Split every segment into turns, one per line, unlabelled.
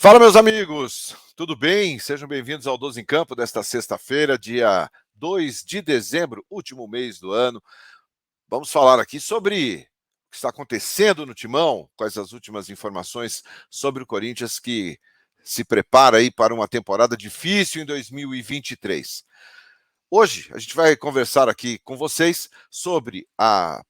Fala, meus amigos, tudo bem? Sejam bem-vindos ao 12 em Campo desta sexta-feira, dia 2 de dezembro, último mês do ano. Vamos falar aqui sobre o que está acontecendo no Timão, quais as últimas informações sobre o Corinthians que se prepara aí para uma temporada difícil em 2023. Hoje a gente vai conversar aqui com vocês sobre a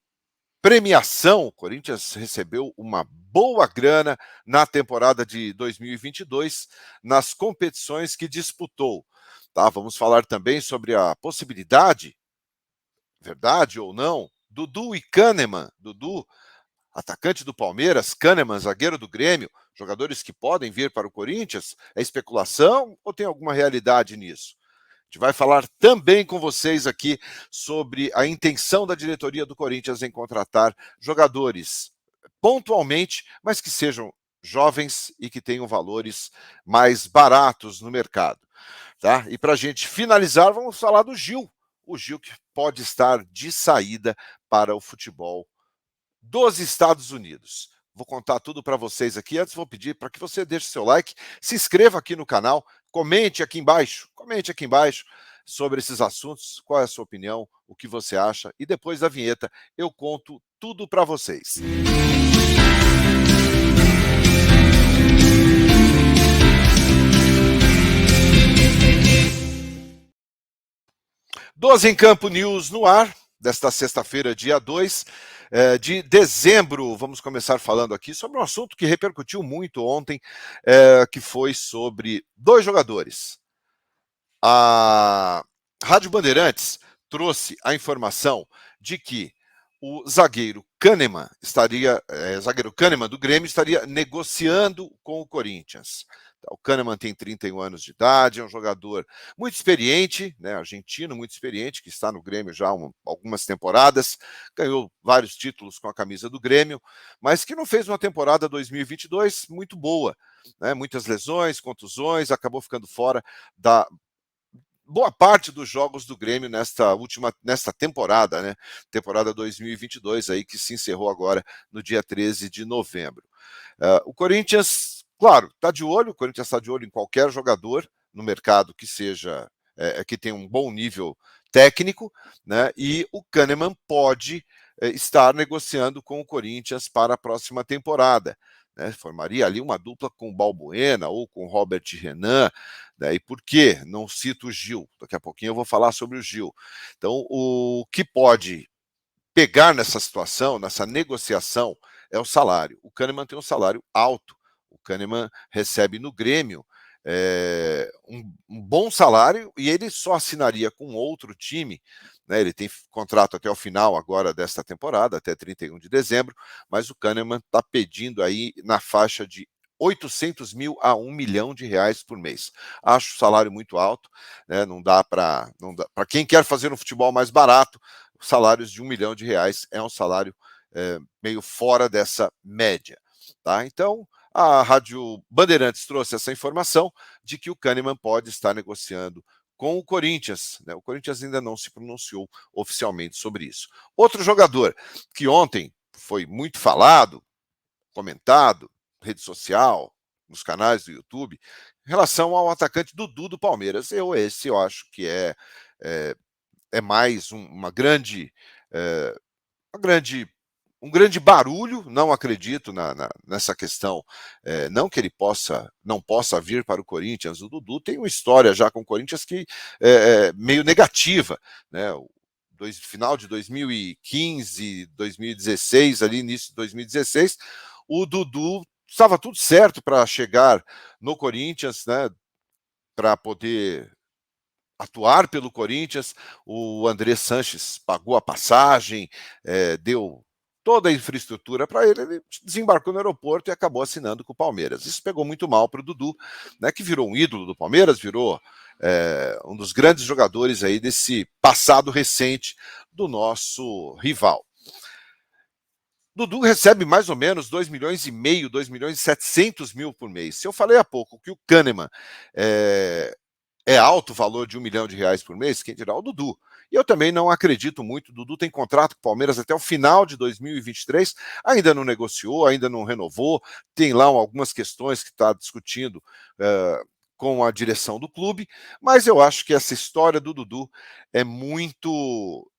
premiação. O Corinthians recebeu uma boa grana na temporada de 2022 nas competições que disputou. Tá? Vamos falar também sobre a possibilidade, verdade ou não, Dudu e Kahneman. Dudu, atacante do Palmeiras, Kahneman, zagueiro do Grêmio, jogadores que podem vir para o Corinthians. É especulação ou tem alguma realidade nisso? A gente vai falar também com vocês aqui sobre a intenção da diretoria do Corinthians em contratar jogadores pontualmente, mas que sejam jovens e que tenham valores mais baratos no mercado. Tá? E para a gente finalizar, vamos falar do Gil. O Gil que pode estar de saída para o futebol dos Estados Unidos. Vou contar tudo para vocês aqui. Antes vou pedir para que você deixe seu like, se inscreva aqui no canal, comente aqui embaixo sobre esses assuntos, qual é a sua opinião, o que você acha, e depois da vinheta eu conto tudo para vocês. 12 em Campo News no ar, desta sexta-feira, dia 2 de dezembro. Vamos começar falando aqui sobre um assunto que repercutiu muito ontem, que foi sobre dois jogadores. A Rádio Bandeirantes trouxe a informação de que o zagueiro Kahneman zagueiro Kahneman do Grêmio estaria negociando com o Corinthians. O Kahneman tem 31 anos de idade, é um jogador muito experiente, né, argentino, muito experiente, que está no Grêmio já há algumas temporadas, ganhou vários títulos com a camisa do Grêmio, mas que não fez uma temporada 2022 muito boa, né, muitas lesões, contusões, acabou ficando fora da boa parte dos jogos do Grêmio nesta temporada, né? Temporada 2022 aí que se encerrou agora no dia 13 de novembro. O Corinthians, claro, está de olho. O Corinthians está de olho em qualquer jogador no mercado que seja que tenha um bom nível técnico, né? E o Kahneman pode estar negociando com o Corinthians para a próxima temporada. Né, formaria ali uma dupla com o Balbuena ou com o Robert Renan, né, e por que não cito o Gil? Daqui a pouquinho eu vou falar sobre o Gil. Então, o que pode pegar nessa situação, nessa negociação, é o salário. O Kahneman tem um salário alto. O Kahneman recebe no Grêmio um bom salário e ele só assinaria com outro time, né? Ele tem contrato até o final agora desta temporada, até 31 de dezembro, mas o Kahneman está pedindo aí na faixa de 800 mil a 1 milhão de reais por mês. Acho o salário muito alto, né? Não dá para quem quer fazer um futebol mais barato, salários de 1 milhão de reais é um salário meio fora dessa média. Tá? Então, a Rádio Bandeirantes trouxe essa informação de que o Kahneman pode estar negociando com o Corinthians. Né? O Corinthians ainda não se pronunciou oficialmente sobre isso. Outro jogador que ontem foi muito falado, comentado, rede social, nos canais do YouTube, em relação ao atacante Dudu do Palmeiras. Eu acho que é mais uma grande, um grande barulho. Não acredito nessa questão, não que ele não possa vir para o Corinthians. O Dudu tem uma história já com o Corinthians que é meio negativa, né? Final de 2015, 2016, ali início de 2016, o Dudu estava tudo certo para chegar no Corinthians, né? Para poder atuar pelo Corinthians. O André Sanches pagou a passagem, deu toda a infraestrutura para ele desembarcou no aeroporto e acabou assinando com o Palmeiras. Isso pegou muito mal para o Dudu, né, que virou um ídolo do Palmeiras, virou um dos grandes jogadores aí desse passado recente do nosso rival. Dudu recebe mais ou menos 2 milhões e meio, 2 milhões e 700 mil por mês. Se eu falei há pouco que o Kahneman é alto o valor de 1 milhão de reais por mês, quem dirá o Dudu. E eu também não acredito muito. O Dudu tem contrato com o Palmeiras até o final de 2023, ainda não negociou, ainda não renovou, tem lá algumas questões que está discutindo com a direção do clube, mas eu acho que essa história do Dudu é muito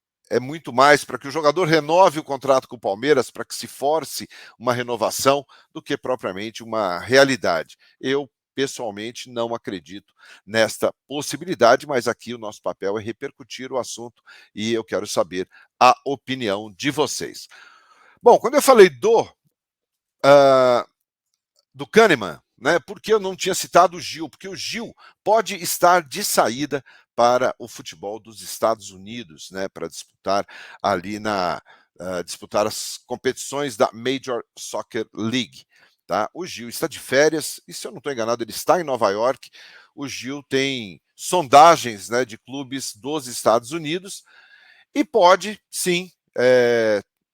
mais para que o jogador renove o contrato com o Palmeiras, para que se force uma renovação, do que propriamente uma realidade. Eu, pessoalmente, não acredito nesta possibilidade, mas aqui o nosso papel é repercutir o assunto e eu quero saber a opinião de vocês. Bom, quando eu falei do Kahneman, né? Porque eu não tinha citado o Gil, porque o Gil pode estar de saída para o futebol dos Estados Unidos, né? Para disputar ali disputar as competições da Major Soccer League. Tá? O Gil está de férias, e se eu não estou enganado, ele está em Nova York. O Gil tem sondagens, né, de clubes dos Estados Unidos e pode, sim,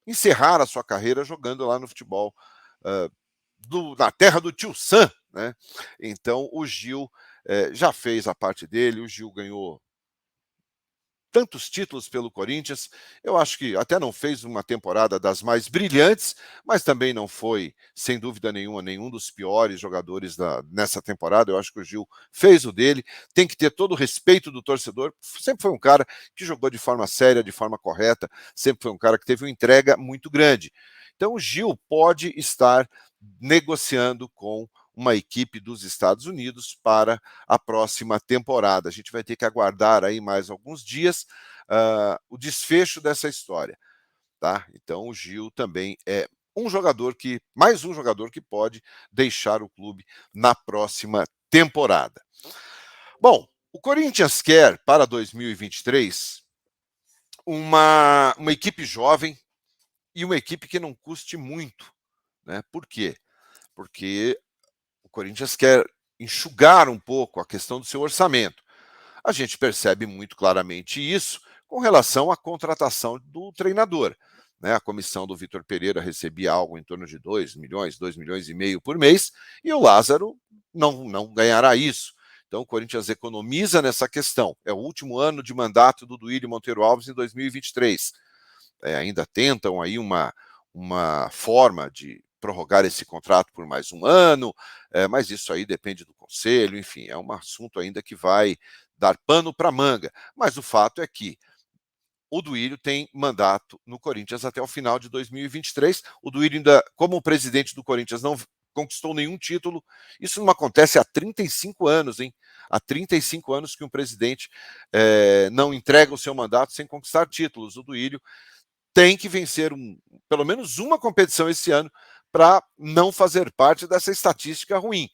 encerrar a sua carreira jogando lá no futebol na terra do tio Sam, né? Então o Gil já fez a parte dele, o Gil ganhou tantos títulos pelo Corinthians. Eu acho que até não fez uma temporada das mais brilhantes, mas também não foi, sem dúvida nenhuma, nenhum dos piores jogadores nessa temporada. Eu acho que o Gil fez o dele, tem que ter todo o respeito do torcedor. Sempre foi um cara que jogou de forma séria, de forma correta, sempre foi um cara que teve uma entrega muito grande. Então o Gil pode estar negociando com uma equipe dos Estados Unidos para a próxima temporada. A gente vai ter que aguardar aí mais alguns dias o desfecho dessa história. Tá? Então o Gil também é mais um jogador que pode deixar o clube na próxima temporada. Bom, o Corinthians quer para 2023 uma equipe jovem e uma equipe que não custe muito. Né? Por quê? Porque o Corinthians quer enxugar um pouco a questão do seu orçamento. A gente percebe muito claramente isso com relação à contratação do treinador. Né? A comissão do Vitor Pereira recebia algo em torno de 2 milhões, 2 milhões e meio por mês, e o Lázaro não ganhará isso. Então o Corinthians economiza nessa questão. É o último ano de mandato do Duílio Monteiro Alves em 2023. Ainda tentam aí uma forma de prorrogar esse contrato por mais um ano, mas isso aí depende do conselho, enfim, é um assunto ainda que vai dar pano para manga. Mas o fato é que o Duílio tem mandato no Corinthians até o final de 2023. O Duílio ainda, como presidente do Corinthians, não conquistou nenhum título. Isso não acontece há 35 anos, hein? Há 35 anos que um presidente não entrega o seu mandato sem conquistar títulos. O Duílio tem que vencer pelo menos uma competição esse ano para não fazer parte dessa estatística ruim.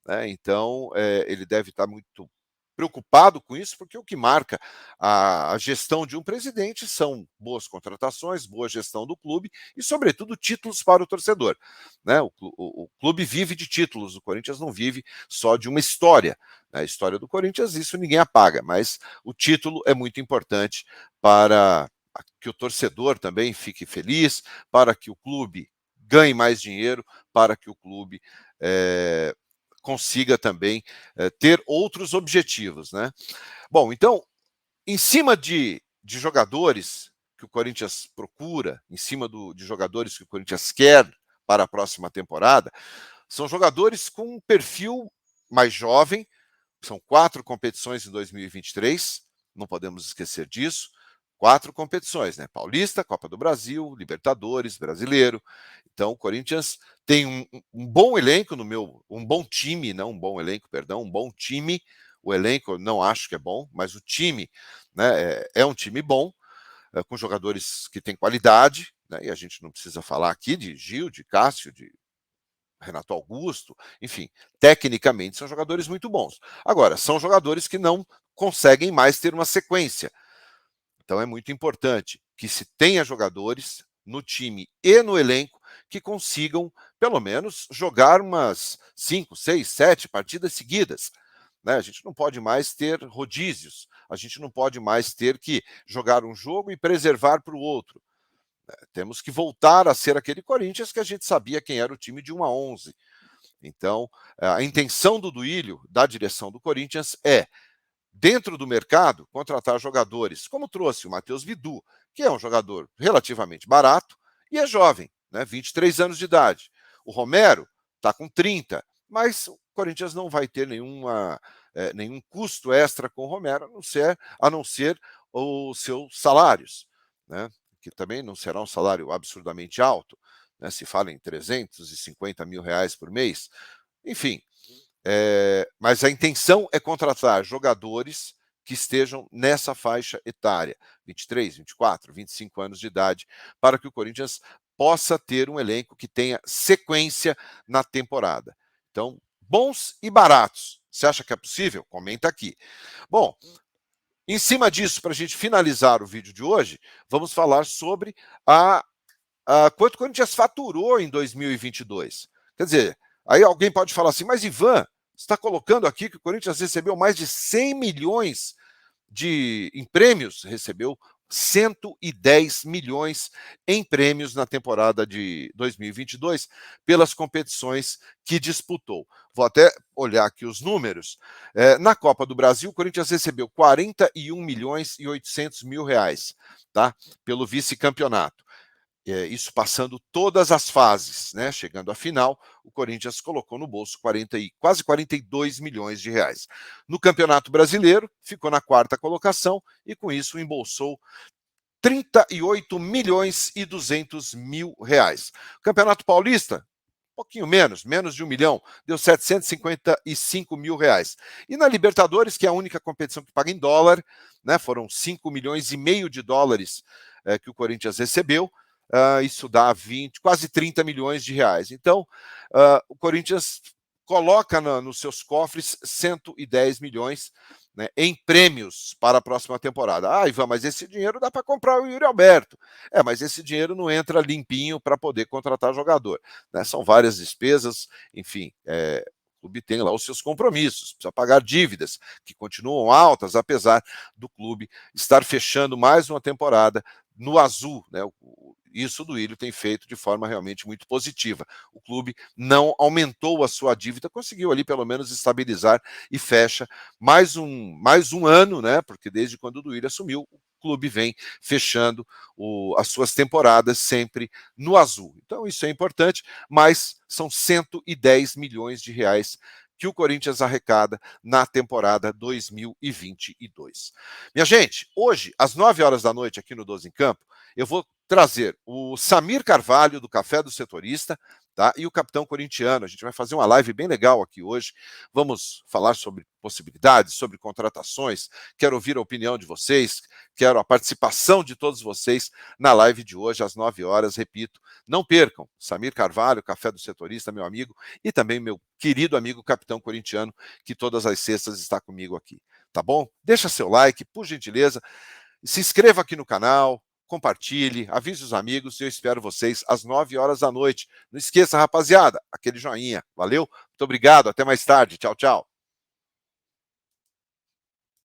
Né? Então, ele deve estar muito preocupado com isso, porque o que marca a gestão de um presidente são boas contratações, boa gestão do clube e, sobretudo, títulos para o torcedor. Né? O clube vive de títulos, o Corinthians não vive só de uma história. A história do Corinthians, isso ninguém apaga, mas o título é muito importante para que o torcedor também fique feliz, para que o clube ganhe mais dinheiro, para que o clube consiga também ter outros objetivos. Né? Bom, então, em cima de jogadores que o Corinthians procura, em cima de jogadores que o Corinthians quer para a próxima temporada, são jogadores com um perfil mais jovem, são 4 competições em 2023, não podemos esquecer disso. 4 competições, né? Paulista, Copa do Brasil, Libertadores, Brasileiro. Então, o Corinthians tem um bom elenco um bom time, não um bom elenco, perdão, um bom time. O elenco eu não acho que é bom, mas o time, né, é um time bom, com jogadores que têm qualidade, né? E a gente não precisa falar aqui de Gil, de Cássio, de Renato Augusto, enfim, tecnicamente são jogadores muito bons. Agora, são jogadores que não conseguem mais ter uma sequência. Então é muito importante que se tenha jogadores no time e no elenco que consigam, pelo menos, jogar umas 5, 6, 7 partidas seguidas. Né? A gente não pode mais ter rodízios, a gente não pode mais ter que jogar um jogo e preservar para o outro. Temos que voltar a ser aquele Corinthians que a gente sabia quem era o time de 1 a 11. Então, a intenção do Duílio, da direção do Corinthians, é dentro do mercado, contratar jogadores, como trouxe o Matheus Vidu, que é um jogador relativamente barato e é jovem, né, 23 anos de idade. O Romero está com 30, mas o Corinthians não vai ter nenhum custo extra com o Romero, a não ser os seus salários, né, que também não será um salário absurdamente alto, né, se fala em 350 mil reais por mês. Enfim, mas a intenção é contratar jogadores que estejam nessa faixa etária, 23, 24, 25 anos de idade, para que o Corinthians possa ter um elenco que tenha sequência na temporada. Então, bons e baratos. Você acha que é possível? Comenta aqui. Bom, em cima disso, para a gente finalizar o vídeo de hoje, vamos falar sobre quanto o Corinthians faturou em 2022. Quer dizer, aí alguém pode falar assim, mas Ivan, você está colocando aqui que o Corinthians recebeu mais de 100 milhões em prêmios? Recebeu 110 milhões em prêmios na temporada de 2022 pelas competições que disputou. Vou até olhar aqui os números. Na Copa do Brasil, o Corinthians recebeu 41 milhões e 800 mil reais, tá? Pelo vice-campeonato. Isso passando todas as fases, né? Chegando à final, o Corinthians colocou no bolso quase 42 milhões de reais. No Campeonato Brasileiro, ficou na quarta colocação e com isso embolsou 38 milhões e 200 mil reais. Campeonato Paulista, um pouquinho menos de 1 milhão, deu 755 mil reais. E na Libertadores, que é a única competição que paga em dólar, né? Foram 5 milhões e meio de dólares que o Corinthians recebeu. Isso dá quase 30 milhões de reais. Então, o Corinthians coloca nos seus cofres 110 milhões, né, em prêmios para a próxima temporada. Ivan, mas esse dinheiro dá para comprar o Yuri Alberto. Mas esse dinheiro não entra limpinho para poder contratar jogador, né? São várias despesas, enfim, o clube tem lá os seus compromissos, precisa pagar dívidas que continuam altas, apesar do clube estar fechando mais uma temporada no azul, né? Isso o Duílio tem feito de forma realmente muito positiva. O clube não aumentou a sua dívida, conseguiu ali pelo menos estabilizar e fecha mais um ano, né? Porque desde quando o Duílio assumiu, o clube vem fechando as suas temporadas sempre no azul. Então isso é importante, mas são 110 milhões de reais que o Corinthians arrecada na temporada 2022. Minha gente, hoje, às 9 horas da noite, aqui no 12 em Campo, eu vou trazer o Samir Carvalho, do Café do Setorista, tá? E o Capitão Corintiano. A gente vai fazer uma live bem legal aqui hoje. Vamos falar sobre possibilidades, sobre contratações. Quero ouvir a opinião de vocês, quero a participação de todos vocês na live de hoje, às 9 horas. Repito, não percam. Samir Carvalho, Café do Setorista, meu amigo, e também meu querido amigo Capitão Corintiano, que todas as sextas está comigo aqui. Tá bom? Deixa seu like, por gentileza. Se inscreva aqui no canal, compartilhe, avise os amigos e eu espero vocês às 9 horas da noite. Não esqueça, rapaziada, aquele joinha. Valeu? Muito obrigado, até mais tarde. Tchau, tchau.